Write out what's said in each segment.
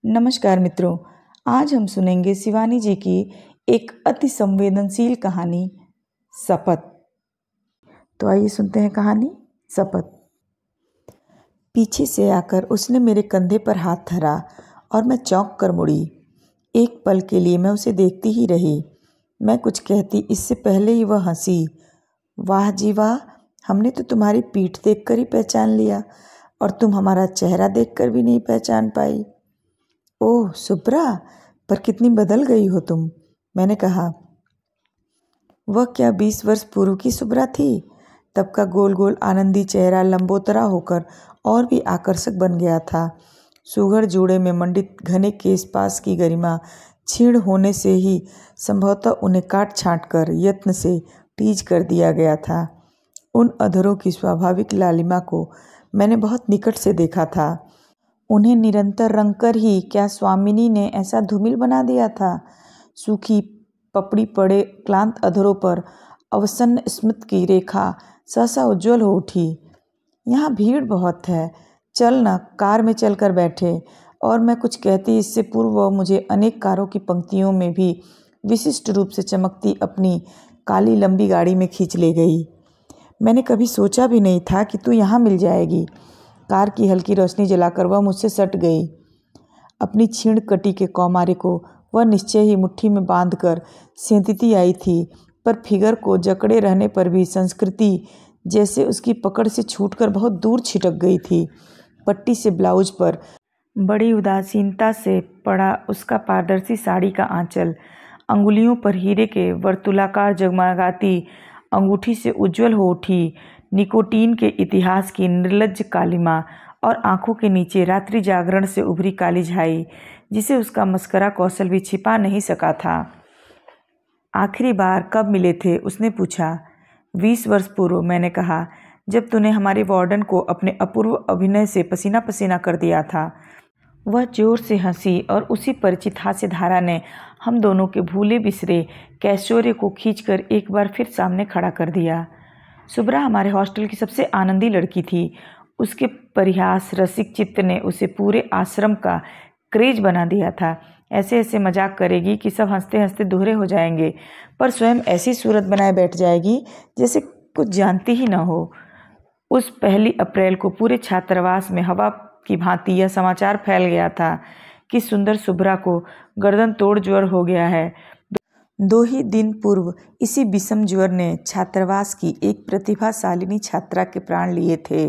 नमस्कार मित्रों, आज हम सुनेंगे शिवानी जी की एक अति संवेदनशील कहानी शपथ। तो आइए सुनते हैं कहानी शपथ। पीछे से आकर उसने मेरे कंधे पर हाथ धरा और मैं चौंक कर मुड़ी। एक पल के लिए मैं उसे देखती ही रही। मैं कुछ कहती इससे पहले ही वह हंसी। वाह जी वाह, हमने तो तुम्हारी पीठ देखकर ही पहचान लिया और तुम हमारा चेहरा देखकर भी नहीं पहचान पाई। ओह सुब्रा, पर कितनी बदल गई हो तुम, मैंने कहा। वह क्या 20 वर्ष पूर्व की सुब्रा थी? तब का गोल गोल आनंदी चेहरा लंबोतरा होकर और भी आकर्षक बन गया था। सुघड़ जोड़े में मंडित घने केश पास की गरिमा क्षीण होने से ही संभवतः उन्हें काट छांट कर यत्न से टीज कर दिया गया था। उन अधरों की स्वाभाविक लालिमा को मैंने बहुत निकट से देखा था। उन्हें निरंतर रंग कर ही क्या स्वामिनी ने ऐसा धूमिल बना दिया था? सूखी पपड़ी पड़े क्लांत अधरों पर अवसन्न स्मित की रेखा सहसा उज्ज्वल हो उठी। यहाँ भीड़ बहुत है, चल न, कार में चलकर बैठे। और मैं कुछ कहती इससे पूर्व वह मुझे अनेक कारों की पंक्तियों में भी विशिष्ट रूप से चमकती अपनी काली लंबी गाड़ी में खींच ले गई। मैंने कभी सोचा भी नहीं था कि तू यहाँ मिल जाएगी। कार की हल्की रोशनी जलाकर वह मुझसे सट गई। अपनी छीण कटी के कौमारे को वह निश्चय ही मुट्ठी में बांधकर सेंधती आई थी, पर फिगर को जकड़े रहने पर भी संस्कृति जैसे उसकी पकड़ से छूटकर बहुत दूर छिटक गई थी। पट्टी से ब्लाउज पर बड़ी उदासीनता से पड़ा उसका पारदर्शी साड़ी का आंचल, अंगुलियों पर हीरे के वर्तुलाकार जगमगाती अंगूठी से उज्ज्वल हो उठी निकोटीन के इतिहास की निर्लज्ज कालिमा, और आंखों के नीचे रात्रि जागरण से उभरी काली झाई जिसे उसका मस्करा कौशल भी छिपा नहीं सका था। आखिरी बार कब मिले थे? उसने पूछा। 20 वर्ष पूर्व, मैंने कहा, जब तूने हमारे वार्डन को अपने अपूर्व अभिनय से पसीना पसीना कर दिया था। वह जोर से हंसी और उसी परिचित हास्य धारा ने हम दोनों के भूले बिसरे कैशोर्य को खींचकर एक बार फिर सामने खड़ा कर दिया। सुब्रा हमारे हॉस्टल की सबसे आनंदी लड़की थी। उसके परिहास रसिक चित्त ने उसे पूरे आश्रम का क्रेज बना दिया था। ऐसे ऐसे मजाक करेगी कि सब हंसते हंसते दोहरे हो जाएंगे, पर स्वयं ऐसी सूरत बनाए बैठ जाएगी जैसे कुछ जानती ही न हो। उस 1 अप्रैल को पूरे छात्रावास में हवा की भांति यह समाचार फैल गया था कि सुंदर सुब्रा को गर्दन तोड़ ज्वर हो गया है। 2 ही दिन पूर्व इसी विषम ज्वर ने छात्रावास की एक प्रतिभाशालिनी छात्रा के प्राण लिए थे।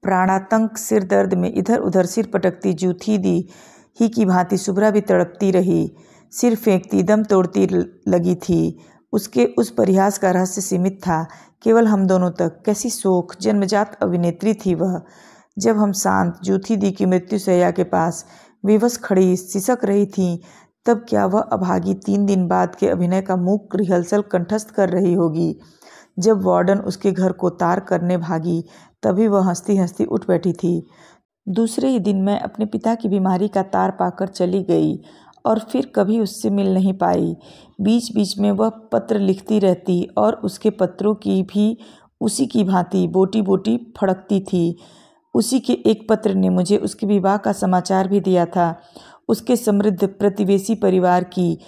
प्राणातंक सिर दर्द में इधर उधर सिर पटकती जूथी दी ही की भांति सुब्रा भी तड़पती रही, सिर फेंकती दम तोड़ती लगी थी। उसके उस परिहास का रहस्य सीमित था केवल हम दोनों तक। कैसी शोख जन्मजात अभिनेत्री थी वह। जब हम शांत जूथी दी की मृत्युशैया के पास विवश खड़ी सिसक रही थी, तब क्या वह अभागी 3 दिन बाद के अभिनय का मूक रिहर्सल कंठस्थ कर रही होगी। जब वार्डन उसके घर को तार करने भागी, तभी वह हंसती हंसती उठ बैठी थी। दूसरे ही दिन मैं अपने पिता की बीमारी का तार पाकर चली गई और फिर कभी उससे मिल नहीं पाई। बीच बीच में वह पत्र लिखती रहती और उसके पत्रों की भी उसी की भांति बोटी बोटी फड़कती थी। उसी के एक पत्र ने मुझे उसके विवाह का समाचार भी दिया था। उसके समृद्ध प्रतिवेशी परिवार की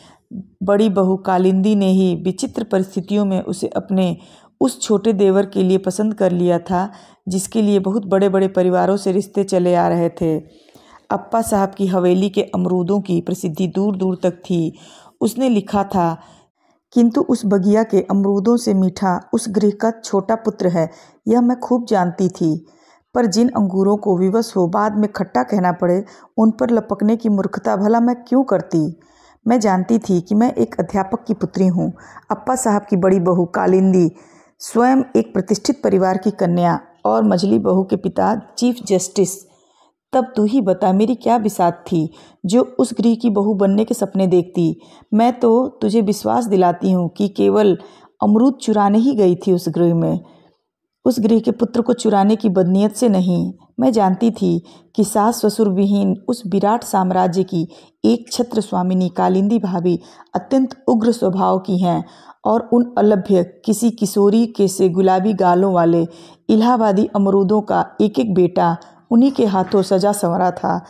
बड़ी बहू कालिंदी ने ही विचित्र परिस्थितियों में उसे अपने उस छोटे देवर के लिए पसंद कर लिया था जिसके लिए बहुत बड़े बड़े परिवारों से रिश्ते चले आ रहे थे। अप्पा साहब की हवेली के अमरूदों की प्रसिद्धि दूर दूर तक थी। उसने लिखा था, किंतु उस बगिया के अमरूदों से मीठा उस गृह का छोटा पुत्र है, यह मैं खूब जानती थी। पर जिन अंगूरों को विवश हो बाद में खट्टा कहना पड़े, उन पर लपकने की मूर्खता भला मैं क्यों करती। मैं जानती थी कि मैं एक अध्यापक की पुत्री हूँ। अप्पा साहब की बड़ी बहू कालिंदी स्वयं एक प्रतिष्ठित परिवार की कन्या और मझली बहू के पिता चीफ जस्टिस। तब तू ही बता मेरी क्या बिसात थी जो उस गृह की बहू बनने के सपने देखती। मैं तो तुझे विश्वास दिलाती हूँ कि केवल अमरूद चुराने ही गई थी उस गृह में, उस गृह के पुत्र को चुराने की बदनीयत से नहीं। मैं जानती थी कि सास ससुर विहीन उस विराट साम्राज्य की एक छत्र स्वामिनी कालिंदी भाभी अत्यंत उग्र स्वभाव की हैं और उन अलभ्य किसी किशोरी के से गुलाबी गालों वाले इलाहाबादी अमरूदों का एक एक बेटा उन्हीं के हाथों सजा संवरा था।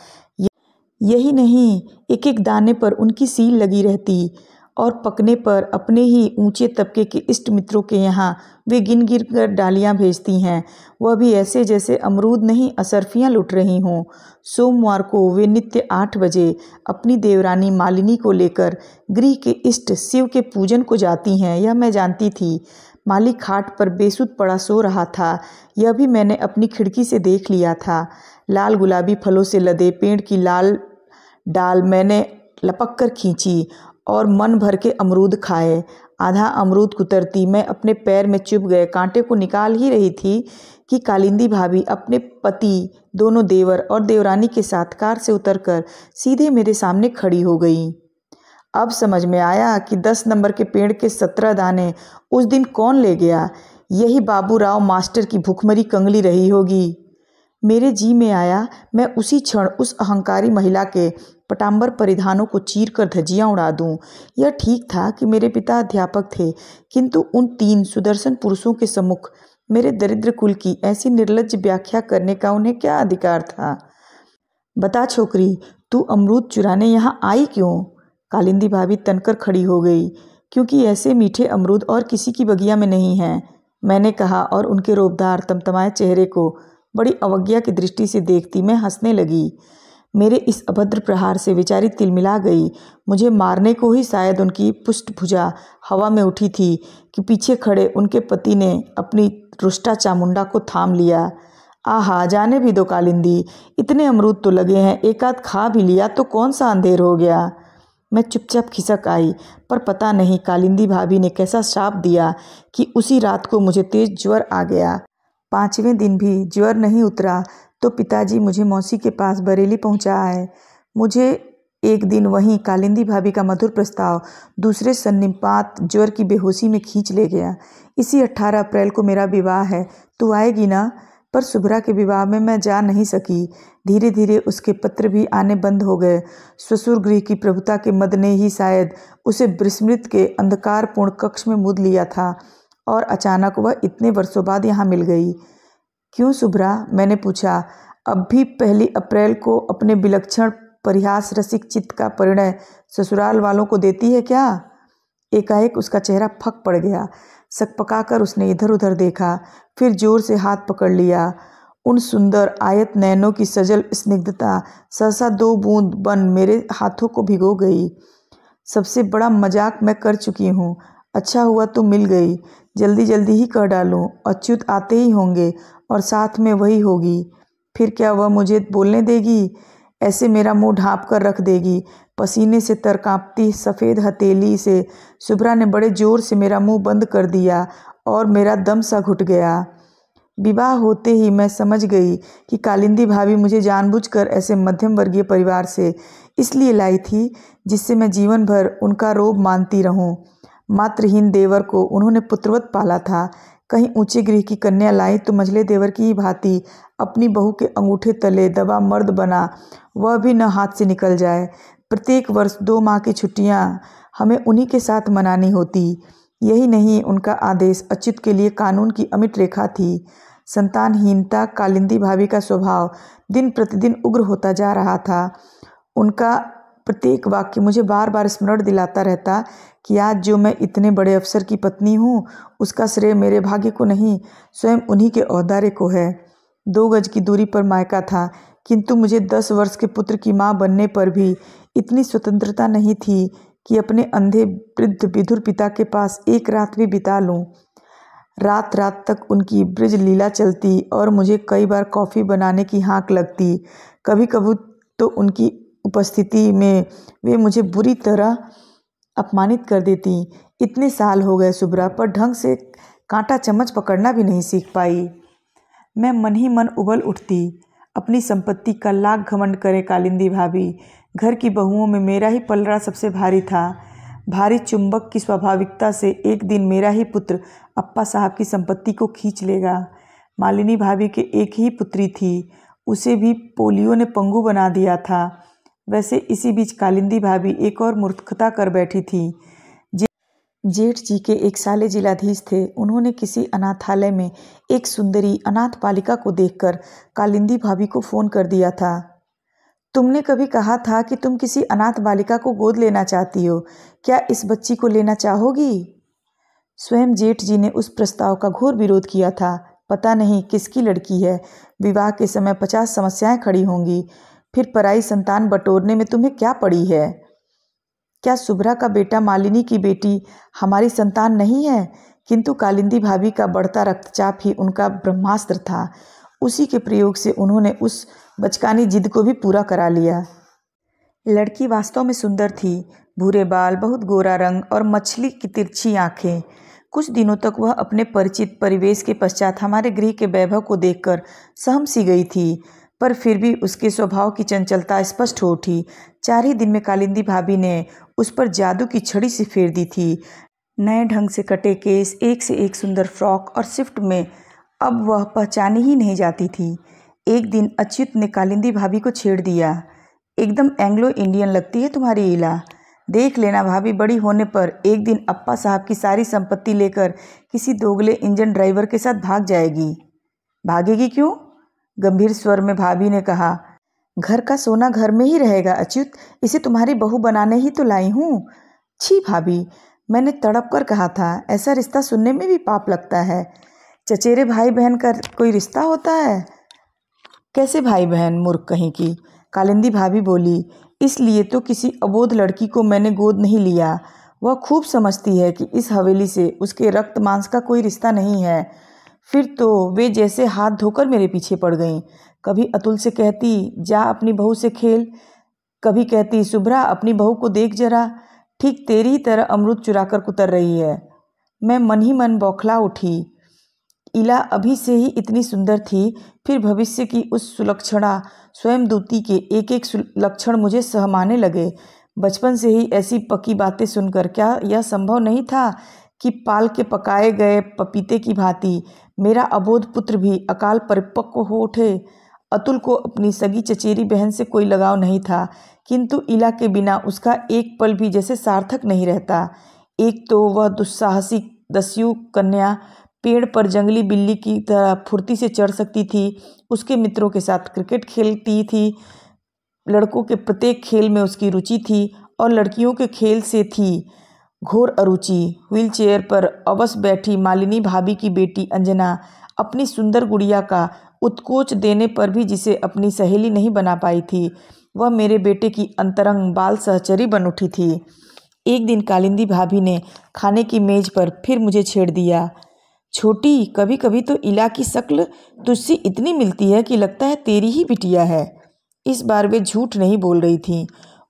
यही नहीं, एक एक दाने पर उनकी सील लगी रहती और पकने पर अपने ही ऊंचे तबके के इष्ट मित्रों के यहाँ वे गिन गिन कर डालियाँ भेजती हैं, वह भी ऐसे जैसे अमरूद नहीं असरफियाँ लुट रही हों। सोमवार को वे नित्य 8 बजे अपनी देवरानी मालिनी को लेकर गृह के इष्ट शिव के पूजन को जाती हैं, यह मैं जानती थी। माली खाट पर बेसुध पड़ा सो रहा था, यह भी मैंने अपनी खिड़की से देख लिया था। लाल गुलाबी फलों से लदे पेड़ की लाल डाल मैंने लपक कर खींची और मन भर के अमरूद खाए। आधा अमरूद कुतरती मैं अपने पैर में चुभ गए कांटे को निकाल ही रही थी कि कालिंदी भाभी अपने पति, दोनों देवर और देवरानी के साथ कार से उतरकर सीधे मेरे सामने खड़ी हो गई। अब समझ में आया कि 10 नंबर के पेड़ के 17 दाने उस दिन कौन ले गया। यही बाबूराव मास्टर की भूखमरी कंगली रही होगी। मेरे जी में आया मैं उसी क्षण उस अहंकारी महिला के पटाम्बर परिधानों को चीर कर धज्जियाँ उड़ा दूं। यह ठीक था कि मेरे पिता अध्यापक थे, किंतु उन 3 सुदर्शन पुरुषों के सम्मुख मेरे दरिद्र कुल की ऐसी निर्लज्ज व्याख्या करने का उन्हें क्या अधिकार था। बता छोकरी, तू अमरूद चुराने यहाँ आई क्यों? कालिंदी भाभी तनकर खड़ी हो गई। क्योंकि ऐसे मीठे अमरूद और किसी की बगिया में नहीं हैं, मैंने कहा और उनके रोबदार तमतमाए चेहरे को बड़ी अवज्ञा की दृष्टि से देखती मैं हंसने लगी। मेरे इस अभद्र प्रहार से बेचारी तिलमिला गई। मुझे मारने को ही शायद उनकी पुष्टभुजा हवा में उठी थी कि पीछे खड़े उनके पति ने अपनी रुष्टा चामुंडा को थाम लिया। आहा, जाने भी दो कालिंदी, इतने अमरूद तो लगे हैं, एक आध खा भी लिया तो कौन सा अंधेर हो गया। मैं चुपचाप खिसक आई, पर पता नहीं कालिंदी भाभी ने कैसा श्राप दिया कि उसी रात को मुझे तेज ज्वर आ गया। 5वें दिन भी ज्वर नहीं उतरा तो पिताजी मुझे मौसी के पास बरेली पहुंचा आए। मुझे एक दिन वहीं कालिंदी भाभी का मधुर प्रस्ताव दूसरे सन्निपात ज्वर की बेहोशी में खींच ले गया। इसी 18 अप्रैल को मेरा विवाह है, तू आएगी ना? पर शुभ्रा के विवाह में मैं जा नहीं सकी। धीरे धीरे उसके पत्र भी आने बंद हो गए। ससुर गृह की प्रभुता के मद ने ही शायद उसे विस्मृत के अंधकारपूर्ण कक्ष में मुद लिया था और अचानक वह इतने वर्षों बाद यहाँ मिल गई। क्यों शुभ्रा? मैंने पूछा। अब भी 1 अप्रैल को अपने विलक्षण परिहास रसिक चित्त का परिणय ससुराल वालों को देती है क्या? एकाएक उसका चेहरा फक पड़ गया। सकपकाकर उसने इधर उधर देखा, फिर जोर से हाथ पकड़ लिया। उन सुंदर आयत नयनों की सजल स्निग्धता सहसा 2 बूंद बन मेरे हाथों को भिगो गई। सबसे बड़ा मजाक मैं कर चुकी हूँ। अच्छा हुआ तुम मिल गई। जल्दी जल्दी ही कह डालूं, अच्युत आते ही होंगे और साथ में वही होगी। फिर क्या वह मुझे बोलने देगी? ऐसे मेरा मुंह ढाँप कर रख देगी। पसीने से तरकांपती सफ़ेद हथेली से शुभ्रा ने बड़े जोर से मेरा मुंह बंद कर दिया और मेरा दम सा घुट गया। विवाह होते ही मैं समझ गई कि कालिंदी भाभी मुझे जानबूझकर ऐसे मध्यम वर्गीय परिवार से इसलिए लाई थी जिससे मैं जीवन भर उनका रोब मानती रहूं। मातृहीन देवर को उन्होंने पुत्रवत पाला था। कहीं ऊंचे गृह की कन्या लाई तो मझले देवर की ही भांति अपनी बहू के अंगूठे तले दबा मर्द बना, वह भी न हाथ से निकल जाए। प्रत्येक वर्ष 2 माह की छुट्टियां हमें उन्हीं के साथ मनानी होती। यही नहीं, उनका आदेश अच्युत के लिए कानून की अमिट रेखा थी। संतानहीनता कालिंदी भाभी का स्वभाव दिन प्रतिदिन उग्र होता जा रहा था। उनका प्रत्येक वाक्य मुझे बार बार स्मरण दिलाता रहता कि आज जो मैं इतने बड़े अफसर की पत्नी हूँ, उसका श्रेय मेरे भाग्य को नहीं, स्वयं उन्हीं के औदार्य को है। 2 गज की दूरी पर मायका था, किंतु मुझे 10 वर्ष के पुत्र की माँ बनने पर भी इतनी स्वतंत्रता नहीं थी कि अपने अंधे वृद्ध विधुर पिता के पास एक रात भी बिता लूँ। रात रात तक उनकी ब्रज लीला चलती और मुझे कई बार कॉफ़ी बनाने की हाँक लगती। कभी कभी तो उनकी उपस्थिति में वे मुझे बुरी तरह अपमानित कर देती। इतने साल हो गए शुभ्रा, पर ढंग से कांटा चम्मच पकड़ना भी नहीं सीख पाई। मैं मन ही मन उबल उठती। अपनी संपत्ति का लाख घमंड करे कालिंदी भाभी, घर की बहुओं में मेरा ही पलड़ा सबसे भारी था। भारी चुंबक की स्वाभाविकता से एक दिन मेरा ही पुत्र अप्पा साहब की संपत्ति को खींच लेगा। मालिनी भाभी के एक ही पुत्री थी, उसे भी पोलियो ने पंगु बना दिया था। वैसे इसी बीच कालिंदी भाभी एक और मूर्खता कर बैठी थी। जेठ जी के एक साले जिलाधीश थे। उन्होंने किसी अनाथालय में एक सुंदरी अनाथ बालिका को देखकर कालिंदी भाभी को फ़ोन कर दिया था। तुमने कभी कहा था कि तुम किसी अनाथ बालिका को गोद लेना चाहती हो। क्या इस बच्ची को लेना चाहोगी? स्वयं जेठ जी ने उस प्रस्ताव का घोर विरोध किया था। पता नहीं किसकी लड़की है, विवाह के समय 50 समस्याएं खड़ी होंगी। फिर पराई संतान बटोरने में तुम्हें क्या पड़ी है? क्या शुभ्रा का बेटा मालिनी की बेटी हमारी संतान नहीं है? किंतु कालिंदी भाभी का बढ़ता रक्तचाप ही उनका ब्रह्मास्त्र था। उसी के प्रयोग से उन्होंने उस बचकानी जिद को भी पूरा करा लिया। लड़की वास्तव में सुंदर थी। भूरे बाल, बहुत गोरा रंग और मछली की तिरछी आंखें। कुछ दिनों तक वह अपने परिचित परिवेश के पश्चात हमारे गृह के वैभव को देखकर सहम सी गई थी, पर फिर भी उसके स्वभाव की चंचलता स्पष्ट हो उठी। 4 ही दिन में कालिंदी भाभी ने उस पर जादू की छड़ी सी फेर दी थी। नए ढंग से कटे केस, एक से एक सुंदर फ्रॉक और शिफ्ट में अब वह पहचानी ही नहीं जाती थी। एक दिन अच्युत ने कालिंदी भाभी को छेड़ दिया, एकदम एंग्लो इंडियन लगती है तुम्हारी इला। देख लेना भाभी, बड़ी होने पर एक दिन अप्पा साहब की सारी संपत्ति लेकर किसी दोगले इंजन ड्राइवर के साथ भाग जाएगी। भागेगी क्यों? गंभीर स्वर में भाभी ने कहा। घर का सोना घर में ही रहेगा अच्युत, इसे तुम्हारी बहू बनाने ही तो लाई हूँ। छी भाभी, मैंने तड़प कर कहा था, ऐसा रिश्ता सुनने में भी पाप लगता है। चचेरे भाई बहन का कोई रिश्ता होता है? कैसे भाई बहन, मूर्ख कहीं की। कालिंदी भाभी बोली, इसलिए तो किसी अबोध लड़की को मैंने गोद नहीं लिया। वह खूब समझती है कि इस हवेली से उसके रक्त मांस का कोई रिश्ता नहीं है। फिर तो वे जैसे हाथ धोकर मेरे पीछे पड़ गईं। कभी अतुल से कहती, जा अपनी बहू से खेल। कभी कहती, शुभ्रा अपनी बहू को देख जरा, ठीक तेरी ही तरह अमरूद चुराकर कुतर रही है। मैं मन ही मन बौखला उठी। इला अभी से ही इतनी सुंदर थी, फिर भविष्य की उस सुलक्षणा स्वयं दूती के एक एक लक्षण मुझे सहमाने लगे। बचपन से ही ऐसी पकी बातें सुनकर क्या यह संभव नहीं था कि पाल के पकाए गए पपीते की भांति मेरा अबोध पुत्र भी अकाल परिपक्व हो उठे। अतुल को अपनी सगी चचेरी बहन से कोई लगाव नहीं था, किंतु इला के बिना उसका एक पल भी जैसे सार्थक नहीं रहता। एक तो वह दुस्साहसी दस्यु कन्या पेड़ पर जंगली बिल्ली की तरह फुर्ती से चढ़ सकती थी, उसके मित्रों के साथ क्रिकेट खेलती थी, लड़कों के प्रत्येक खेल में उसकी रुचि थी और लड़कियों के खेल से थी घोर अरुचि। व्हीलचेयर पर अवश बैठी मालिनी भाभी की बेटी अंजना अपनी सुंदर गुड़िया का उत्कोच देने पर भी जिसे अपनी सहेली नहीं बना पाई थी, वह मेरे बेटे की अंतरंग बाल सहचरी बन उठी थी। एक दिन कालिंदी भाभी ने खाने की मेज पर फिर मुझे छेड़ दिया, छोटी, कभी कभी तो इला की शक्ल तुझसे इतनी मिलती है कि लगता है तेरी ही बिटिया है। इस बार वे झूठ नहीं बोल रही थीं।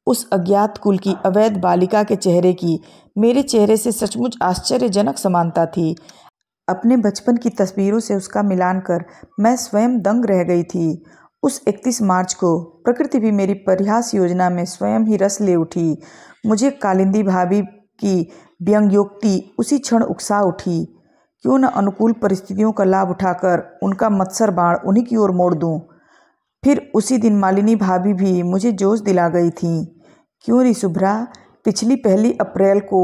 उस अज्ञात कुल की अवैध बालिका के चेहरे की मेरे चेहरे से सचमुच आश्चर्यजनक समानता थी। अपने बचपन की तस्वीरों से उसका मिलान कर मैं स्वयं दंग रह गई थी। उस 31 मार्च को प्रकृति भी मेरी परिहास योजना में स्वयं ही रस ले उठी। मुझे कालिंदी भाभी की व्यंग्योक्ति उसी क्षण उकसा उठी। क्यों न अनुकूल परिस्थितियों का लाभ उठाकर उनका मत्सर बाण उन्हीं की ओर मोड़ दूं। फिर उसी दिन मालिनी भाभी भी मुझे जोश दिला गई थी। क्यों री शुभ्रा, पिछली 1 अप्रैल को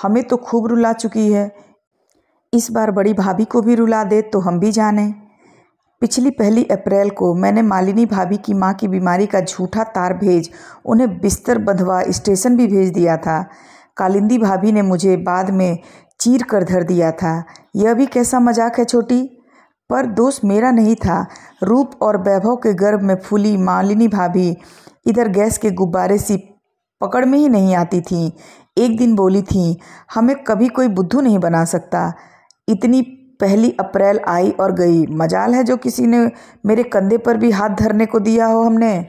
हमें तो खूब रुला चुकी है, इस बार बड़ी भाभी को भी रुला दे तो हम भी जाने। पिछली 1 अप्रैल को मैंने मालिनी भाभी की माँ की बीमारी का झूठा तार भेज उन्हें बिस्तर बंधवा स्टेशन भी भेज दिया था। कालिंदी भाभी ने मुझे बाद में चीर कर धर दिया था। यह भी कैसा मजाक है छोटी? पर दोष मेरा नहीं था। रूप और वैभव के गर्भ में फूली मालिनी भाभी इधर गैस के गुब्बारे सी पकड़ में ही नहीं आती थी। एक दिन बोली थी, हमें कभी कोई बुद्धू नहीं बना सकता। इतनी 1 अप्रैल आई और गई, मजाल है जो किसी ने मेरे कंधे पर भी हाथ धरने को दिया हो हमने।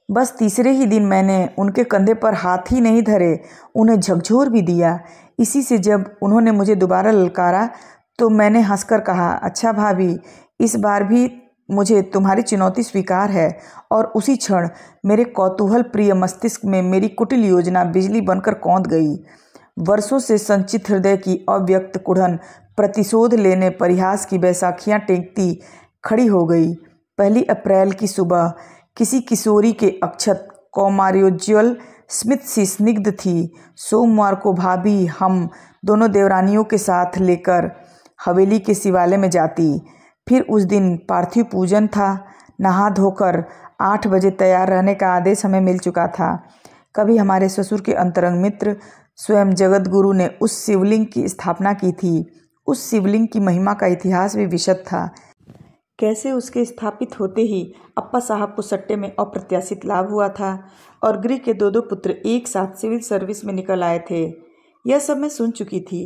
बस तीसरे ही दिन मैंने उनके कंधे पर हाथ ही नहीं धरे, उन्हें झकझोर भी दिया। इसी से जब उन्होंने मुझे दोबारा ललकारा तो मैंने हंसकर कहा, अच्छा भाभी, इस बार भी मुझे तुम्हारी चुनौती स्वीकार है। और उसी क्षण मेरे कौतूहल प्रिय मस्तिष्क में मेरी कुटिल योजना बिजली बनकर कौंध गई। वर्षों से संचित हृदय की अव्यक्त कुढ़न प्रतिशोध लेने परिहास की बैसाखियाँ टेंकती खड़ी हो गई। 1 अप्रैल की सुबह किसी किशोरी के अक्षत कौमार्योज्ज्वल स्मित सी स्निग्ध थी। सोमवार को भाभी हम दोनों देवरानियों के साथ लेकर हवेली के शिवालय में जाती। फिर उस दिन पार्थिव पूजन था। नहा धोकर 8 बजे तैयार रहने का आदेश हमें मिल चुका था। कभी हमारे ससुर के अंतरंग मित्र स्वयं जगत गुरु ने उस शिवलिंग की स्थापना की थी। उस शिवलिंग की महिमा का इतिहास भी विशद था। कैसे उसके स्थापित होते ही अप्पा साहब को सट्टे में अप्रत्याशित लाभ हुआ था और गृह के 2 पुत्र एक साथ सिविल सर्विस में निकल आए थे, यह सब मैं सुन चुकी थी।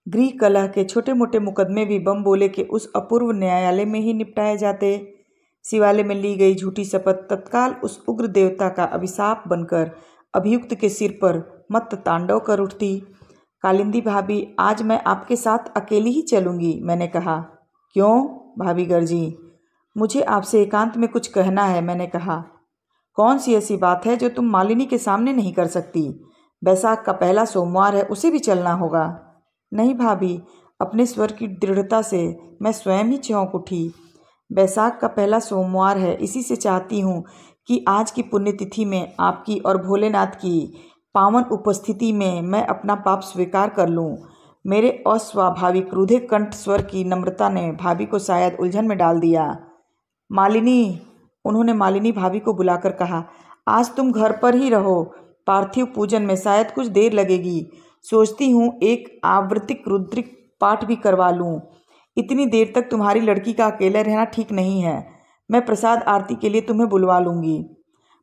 गृह कलह के छोटे मोटे मुकदमे भी बम बोले के उस अपूर्व न्यायालय में ही निपटाए जाते। शिवालय में ली गई झूठी शपथ तत्काल उस उग्र देवता का अभिशाप बनकर अभियुक्त के सिर पर मत्त तांडव कर उठती। कालिंदी भाभी, आज मैं आपके साथ अकेली ही चलूँगी, मैंने कहा। क्यों? भाभी गर्जी। मुझे आपसे एकांत में कुछ कहना है, मैंने कहा। कौन सी ऐसी बात है जो तुम मालिनी के सामने नहीं कर सकती? बैसाख का पहला सोमवार है, उसे भी चलना होगा। नहीं भाभी, अपने स्वर की दृढ़ता से मैं स्वयं ही चौंक उठी। बैसाख का पहला सोमवार है, इसी से चाहती हूँ कि आज की पुण्यतिथि में आपकी और भोलेनाथ की पावन उपस्थिति में मैं अपना पाप स्वीकार कर लूँ। मेरे अस्वाभाविक क्रोधे कंठ स्वर की नम्रता ने भाभी को शायद उलझन में डाल दिया। मालिनी, उन्होंने मालिनी भाभी को बुलाकर कहा, आज तुम घर पर ही रहो। पार्थिव पूजन में शायद कुछ देर लगेगी। सोचती हूँ एक आवृत्तिक रुद्रिक पाठ भी करवा लूँ। इतनी देर तक तुम्हारी लड़की का अकेले रहना ठीक नहीं है। मैं प्रसाद आरती के लिए तुम्हें बुलवा लूँगी।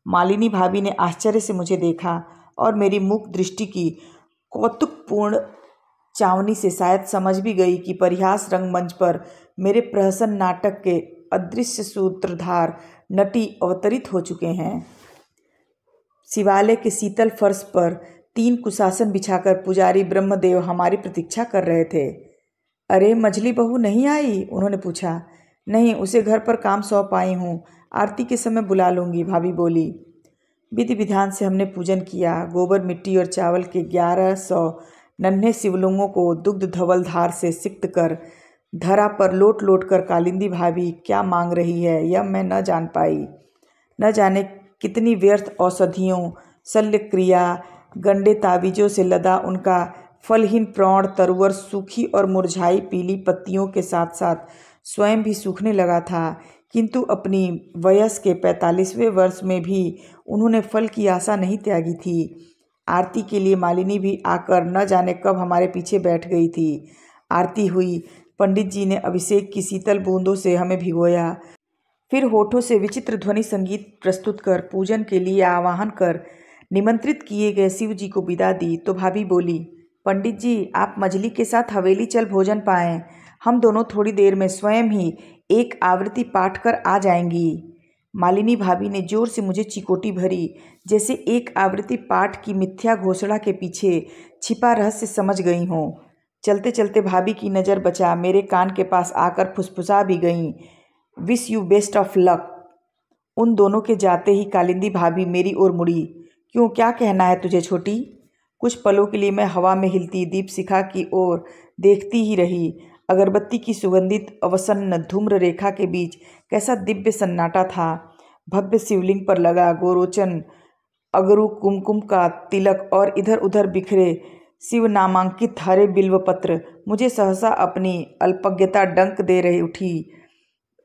मालिनी भाभी ने आश्चर्य से मुझे देखा और मेरी मुख दृष्टि की कौतुकपूर्ण चावनी से शायद समझ भी गई कि परिहास रंगमंच पर मेरे प्रहसन नाटक के अदृश्य सूत्रधार नटी अवतरित हो चुके हैं। शिवालय के शीतल फर्श पर 3 कुशासन बिछाकर पुजारी ब्रह्मदेव हमारी प्रतीक्षा कर रहे थे। अरे, मझली बहू नहीं आई? उन्होंने पूछा। नहीं, उसे घर पर काम सौंप आई हूँ, आरती के समय बुला लूँगी, भाभी बोली। विधि विधान से हमने पूजन किया। गोबर मिट्टी और चावल के 1100 नन्हे शिवलिंगों को दुग्ध धवल धार से सिक्त कर धरा पर लोट लोट कर कालिंदी भाभी क्या मांग रही है, यह मैं न जान पाई। न जाने कितनी व्यर्थ औषधियों, शल्य क्रिया, गंडे तावीज़ों से लदा उनका फलहीन प्रौढ़ तरुवर सूखी और मुरझाई पीली पत्तियों के साथ साथ स्वयं भी सूखने लगा था, किंतु अपनी वयस के 45वें वर्ष में भी उन्होंने फल की आशा नहीं त्यागी थी। आरती के लिए मालिनी भी आकर न जाने कब हमारे पीछे बैठ गई थी। आरती हुई। पंडित जी ने अभिषेक की शीतल बूंदों से हमें भिगोया, फिर होठों से विचित्र ध्वनि संगीत प्रस्तुत कर पूजन के लिए आवाहन कर निमंत्रित किए गए शिव जी को विदा दी तो भाभी बोली, पंडित जी, आप मझली के साथ हवेली चल भोजन पाएं। हम दोनों थोड़ी देर में स्वयं ही एक आवृत्ति पाठ कर आ जाएंगी। मालिनी भाभी ने जोर से मुझे चिकोटी भरी, जैसे एक आवृत्ति पाठ की मिथ्या घोषणा के पीछे छिपा रहस्य समझ गई हों। चलते चलते भाभी की नज़र बचा मेरे कान के पास आकर फुसफुसा भी गईं, wish you best of luck. उन दोनों के जाते ही कालिंदी भाभी मेरी ओर मुड़ी। क्यों, क्या कहना है तुझे छोटी? कुछ पलों के लिए मैं हवा में हिलती दीप शिखा की ओर देखती ही रही। अगरबत्ती की सुगंधित अवसन्न धूम्र रेखा के बीच कैसा दिव्य सन्नाटा था। भव्य शिवलिंग पर लगा गोरोचन अगरु कुमकुम का तिलक और इधर उधर बिखरे शिव नामांकित हरे बिल्वपत्र मुझे सहसा अपनी अल्पज्ञता डंक दे रही उठी।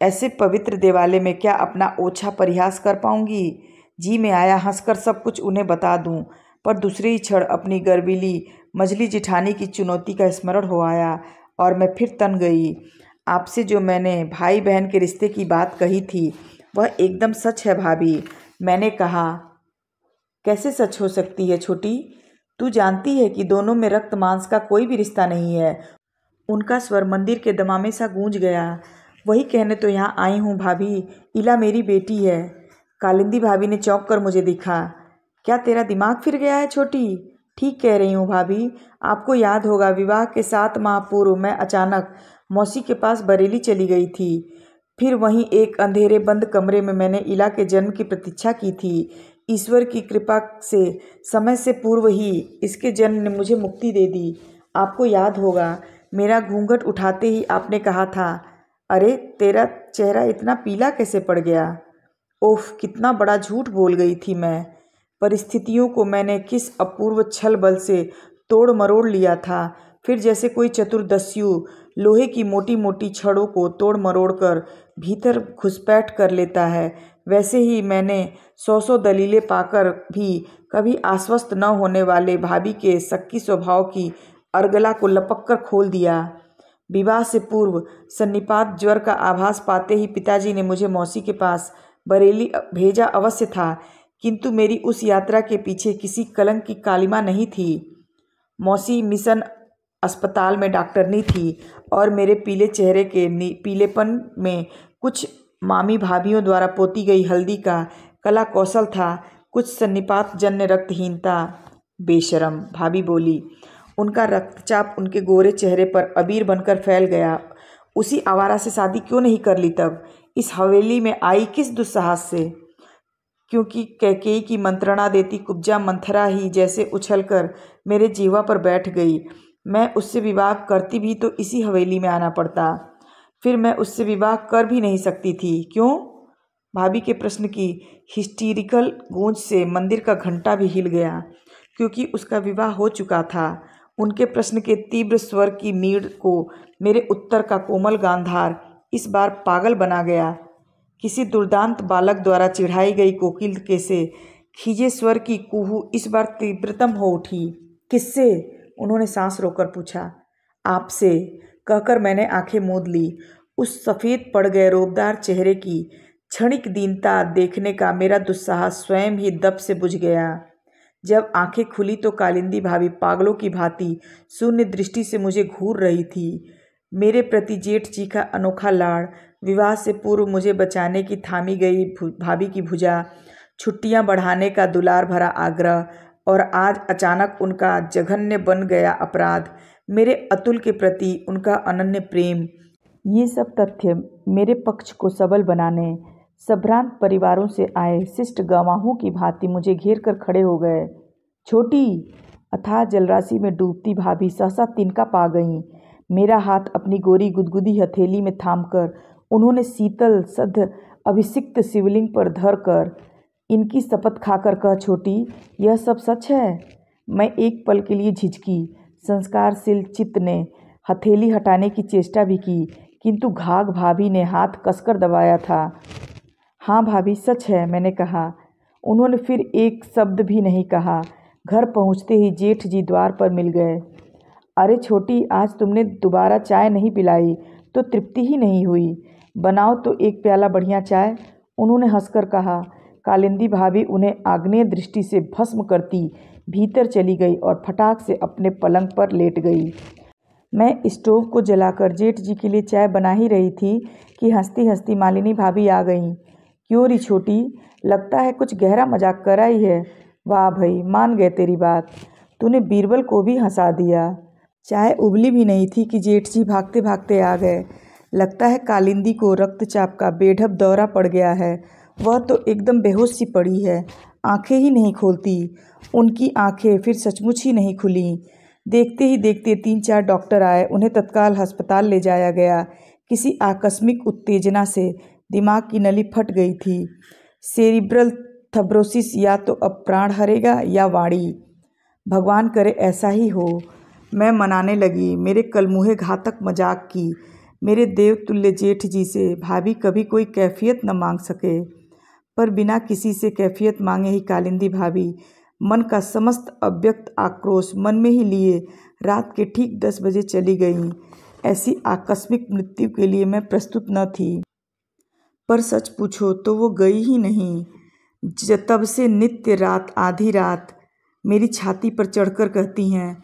ऐसे पवित्र देवालय में क्या अपना ओछा परिहास कर पाऊंगी? जी में आया हंसकर सब कुछ उन्हें बता दूं, पर दूसरे ही क्षण अपनी गर्वीली मझली जिठानी की चुनौती का स्मरण हो आया और मैं फिर तन गई। आपसे जो मैंने भाई बहन के रिश्ते की बात कही थी वह एकदम सच है भाभी, मैंने कहा। कैसे सच हो सकती है छोटी? तू जानती है कि दोनों में रक्त मांस का कोई भी रिश्ता नहीं है। उनका स्वर मंदिर के दमामे सा गूंज गया। वही कहने तो यहाँ आई हूँ भाभी, इला मेरी बेटी है। कालिंदी भाभी ने चौंक कर मुझे दिखा। क्या तेरा दिमाग फिर गया है छोटी? ठीक कह रही हूँ भाभी। आपको याद होगा विवाह के 7 माह पूर्व मैं अचानक मौसी के पास बरेली चली गई थी। फिर वहीं एक अंधेरे बंद कमरे में मैंने इला के जन्म की प्रतीक्षा की थी। ईश्वर की कृपा से समय से पूर्व ही इसके जन्म ने मुझे मुक्ति दे दी। आपको याद होगा मेरा घूंघट उठाते ही आपने कहा था, अरे तेरा चेहरा इतना पीला कैसे पड़ गया? ओफ, कितना बड़ा झूठ बोल गई थी मैं। परिस्थितियों को मैंने किस अपूर्व छल बल से तोड़ मरोड़ लिया था। फिर जैसे कोई चतुर्दस्यु लोहे की मोटी मोटी छड़ों को तोड़ मरोड़ कर भीतर घुसपैठ कर लेता है, वैसे ही मैंने 100 दलीलें पाकर भी कभी आश्वस्त न होने वाले भाभी के शक्की स्वभाव की अर्गला को लपक कर खोल दिया। विवाह से पूर्व सन्निपात ज्वर का आभास पाते ही पिताजी ने मुझे मौसी के पास बरेली भेजा अवश्य था, किंतु मेरी उस यात्रा के पीछे किसी कलंक की कालिमा नहीं थी। मौसी मिशन अस्पताल में डॉक्टरनी थी और मेरे पीले चेहरे के पीलेपन में कुछ मामी भाभीयों द्वारा पोती गई हल्दी का कला कौशल था, कुछ सन्निपात जन्य रक्तहीनता। बेशरम, भाभी बोली। उनका रक्तचाप उनके गोरे चेहरे पर अबीर बनकर फैल गया। उसी आवारा से शादी क्यों नहीं कर ली तब? इस हवेली में आई किस दुस्साहस से? क्योंकि कैकेयी की मंत्रणा देती कुब्जा मंथरा ही जैसे उछलकर मेरे जीवा पर बैठ गई। मैं उससे विवाह करती भी तो इसी हवेली में आना पड़ता। फिर मैं उससे विवाह कर भी नहीं सकती थी। क्यों? भाभी के प्रश्न की हिस्टीरिकल गूंज से मंदिर का घंटा भी हिल गया, क्योंकि उसका विवाह हो चुका था। उनके प्रश्न के तीव्र स्वर की मीड़ को मेरे उत्तर का कोमल गांधार इस बार पागल बना गया। किसी दुर्दांत बालक द्वारा चिढ़ाई गई कोकिल के से खीजे स्वर की कुहू इस बार तीव्रतम हो उठी। किससे? उन्होंने सांस रोककर पूछा। आपसे, कहकर मैंने आंखें मूंद ली। उस सफ़ेद पड़ गए रोबदार चेहरे की क्षणिक दीनता देखने का मेरा दुस्साहस स्वयं ही दब से बुझ गया। जब आंखें खुली तो कालिंदी भाभी पागलों की भांति शून्य दृष्टि से मुझे घूर रही थी। मेरे प्रति जेठ जी का अनोखा लाड़, विवाह से पूर्व मुझे बचाने की थामी गई भाभी की भुजा, छुट्टियां बढ़ाने का दुलार भरा आग्रह और आज अचानक उनका जघन्य बन गया अपराध, मेरे अतुल के प्रति उनका अनन्य प्रेम, ये सब तथ्य मेरे पक्ष को सबल बनाने संभ्रांत परिवारों से आए शिष्ट गवाहों की भांति मुझे घेर कर खड़े हो गए। छोटी, अथाह जलराशि में डूबती भाभी सहसा तिनका पा गईं। मेरा हाथ अपनी गोरी गुदगुदी हथेली में थामकर उन्होंने शीतल सध अभिषिक्त शिवलिंग पर धर कर इनकी शपथ खाकर कहा, छोटी, यह सब सच है? मैं एक पल के लिए झिझकी। संस्कारशील चित्त ने हथेली हटाने की चेष्टा भी की, किंतु घाघ भाभी ने हाथ कसकर दबाया था। हाँ भाभी, सच है, मैंने कहा। उन्होंने फिर एक शब्द भी नहीं कहा। घर पहुंचते ही जेठ जी द्वार पर मिल गए। अरे छोटी, आज तुमने दोबारा चाय नहीं पिलाई तो तृप्ति ही नहीं हुई। बनाओ तो एक प्याला बढ़िया चाय, उन्होंने हंसकर कहा। कालिंदी भाभी उन्हें आग्नेय दृष्टि से भस्म करती भीतर चली गई और फटाक से अपने पलंग पर लेट गई। मैं स्टोव को जलाकर जेठ जी के लिए चाय बना ही रही थी कि हंसती हंसती मालिनी भाभी आ गईं। क्यों री छोटी, लगता है कुछ गहरा मजाक कर आई है। वाह भाई, मान गए तेरी बात, तूने बीरबल को भी हंसा दिया। चाय उबली भी नहीं थी कि जेठ जी भागते भागते आ गए। लगता है कालिंदी को रक्तचाप का बेढब दौरा पड़ गया है। वह तो एकदम बेहोश सी पड़ी है, आंखें ही नहीं खोलती। उनकी आंखें फिर सचमुच ही नहीं खुली। देखते ही देखते 3-4 डॉक्टर आए। उन्हें तत्काल अस्पताल ले जाया गया। किसी आकस्मिक उत्तेजना से दिमाग की नली फट गई थी। सेरिब्रल थ्रोम्बोसिस, या तो अब प्राण हरेगा या वाणी। भगवान करे ऐसा ही हो। मैं मनाने लगी मेरे कलमुहे घातक मजाक की। मेरे देवतुल्य जेठ जी से भाभी कभी कोई कैफियत न मांग सके, पर बिना किसी से कैफियत मांगे ही कालिंदी भाभी मन का समस्त अव्यक्त आक्रोश मन में ही लिए रात के ठीक 10 बजे चली गईं। ऐसी आकस्मिक मृत्यु के लिए मैं प्रस्तुत न थी, पर सच पूछो तो वो गई ही नहीं। तब से नित्य रात आधी रात मेरी छाती पर चढ़कर कहती हैं,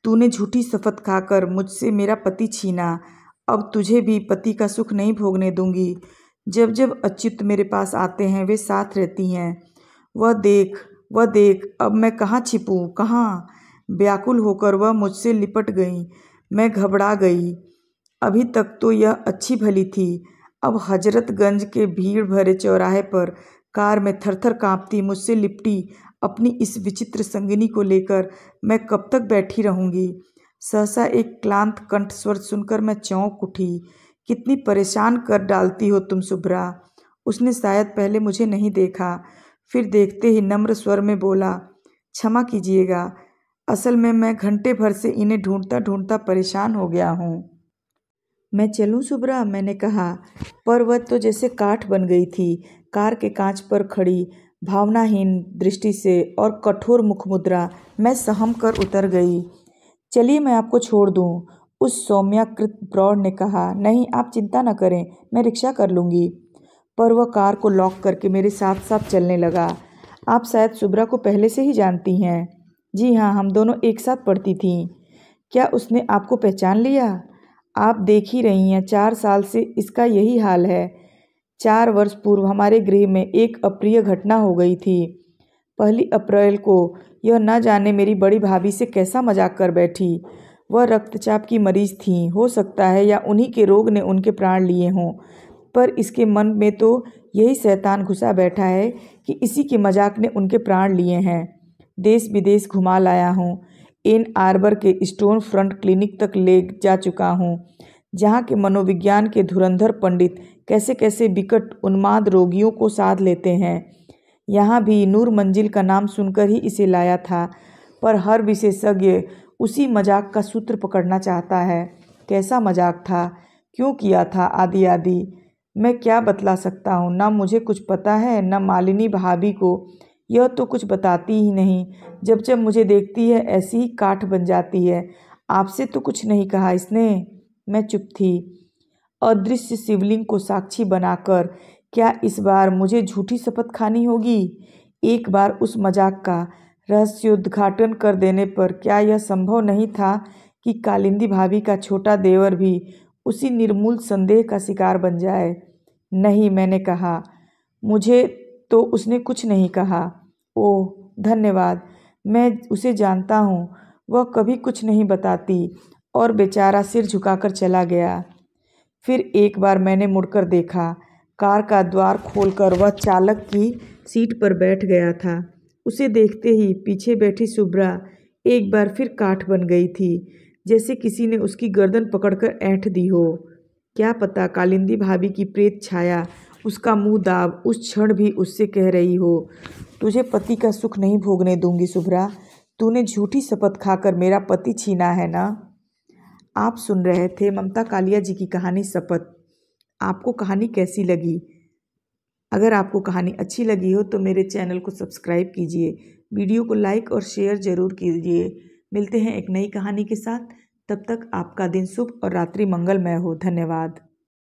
तूने झूठी शपथ खाकर मुझसे मेरा पति छीना, अब तुझे भी पति का सुख नहीं भोगने दूंगी। जब जब अच्युत मेरे पास आते हैं वे साथ रहती हैं। वह देख, अब मैं कहाँ छिपूं, कहाँ? व्याकुल होकर वह मुझसे लिपट गई। मैं घबरा गई। अभी तक तो यह अच्छी भली थी, अब हजरतगंज के भीड़ भरे चौराहे पर कार में थरथर कांपती मुझसे लिपटी अपनी इस विचित्र संगिनी को लेकर मैं कब तक बैठी रहूंगी? सहसा एक क्लांत कंठ स्वर सुनकर मैं चौंक उठी। कितनी परेशान कर डालती हो तुम शुभ्रा। उसने शायद पहले मुझे नहीं देखा, फिर देखते ही नम्र स्वर में बोला, क्षमा कीजिएगा, असल में मैं घंटे भर से इन्हें ढूंढता ढूंढता परेशान हो गया हूँ। मैं चलूं शुभ्रा, मैंने कहा, पर वह तो जैसे काठ बन गई थी, कार के कांच पर खड़ी, भावनाहीन दृष्टि से और कठोर मुखमुद्रा। मैं सहम कर उतर गई। चलिए मैं आपको छोड़ दूं, उस सौम्याकृत प्रौढ़ ने कहा। नहीं, आप चिंता न करें, मैं रिक्शा कर लूँगी। पर वह कार को लॉक करके मेरे साथ साथ चलने लगा। आप शायद शुभ्रा को पहले से ही जानती हैं। जी हाँ, हम दोनों एक साथ पढ़ती थीं। क्या उसने आपको पहचान लिया? आप देख ही रही हैं, 4 साल से इसका यही हाल है। 4 वर्ष पूर्व हमारे गृह में एक अप्रिय घटना हो गई थी। 1 अप्रैल को यह न जाने मेरी बड़ी भाभी से कैसा मजाक कर बैठी। वह रक्तचाप की मरीज थीं। हो सकता है या उन्हीं के रोग ने उनके प्राण लिए हों, पर इसके मन में तो यही शैतान घुसा बैठा है कि इसी के मजाक ने उनके प्राण लिए हैं। देश विदेश घुमा लाया हूँ, एन आर्बर के स्टोन फ्रंट क्लिनिक तक ले जा चुका हूँ, जहाँ के मनोविज्ञान के धुरंधर पंडित कैसे कैसे विकट उन्माद रोगियों को साध लेते हैं। यहाँ भी नूर मंजिल का नाम सुनकर ही इसे लाया था, पर हर विशेषज्ञ उसी मजाक का सूत्र पकड़ना चाहता है। कैसा मजाक था, क्यों किया था, आदि आदि। मैं क्या बतला सकता हूँ, न मुझे कुछ पता है, न मालिनी भाभी को। यह तो कुछ बताती ही नहीं, जब जब मुझे देखती है ऐसी ही काठ बन जाती है। आपसे तो कुछ नहीं कहा इसने? मैं चुप थी। अदृश्य शिवलिंग को साक्षी बनाकर क्या इस बार मुझे झूठी शपथ खानी होगी? एक बार उस मजाक का रहस्योद्घाटन कर देने पर क्या यह संभव नहीं था कि कालिंदी भाभी का छोटा देवर भी उसी निर्मूल संदेह का शिकार बन जाए? नहीं, मैंने कहा, मुझे तो उसने कुछ नहीं कहा। ओह धन्यवाद, मैं उसे जानता हूँ, वह कभी कुछ नहीं बताती। और बेचारा सिर झुकाकर चला गया। फिर एक बार मैंने मुड़कर देखा, कार का द्वार खोलकर वह चालक की सीट पर बैठ गया था। उसे देखते ही पीछे बैठी शुभ्रा एक बार फिर काठ बन गई थी, जैसे किसी ने उसकी गर्दन पकड़कर ऐंठ दी हो। क्या पता कालिंदी भाभी की प्रेत छाया, उसका मुंह दाब उस क्षण भी उससे कह रही हो, तुझे पति का सुख नहीं भोगने दूंगी शुभ्रा, तूने झूठी शपथ खाकर मेरा पति छीना है ना। आप सुन रहे थे ममता कालिया जी की कहानी शपथ। आपको कहानी कैसी लगी? अगर आपको कहानी अच्छी लगी हो तो मेरे चैनल को सब्सक्राइब कीजिए, वीडियो को लाइक और शेयर ज़रूर कीजिए। मिलते हैं एक नई कहानी के साथ, तब तक आपका दिन शुभ और रात्रि मंगलमय हो। धन्यवाद।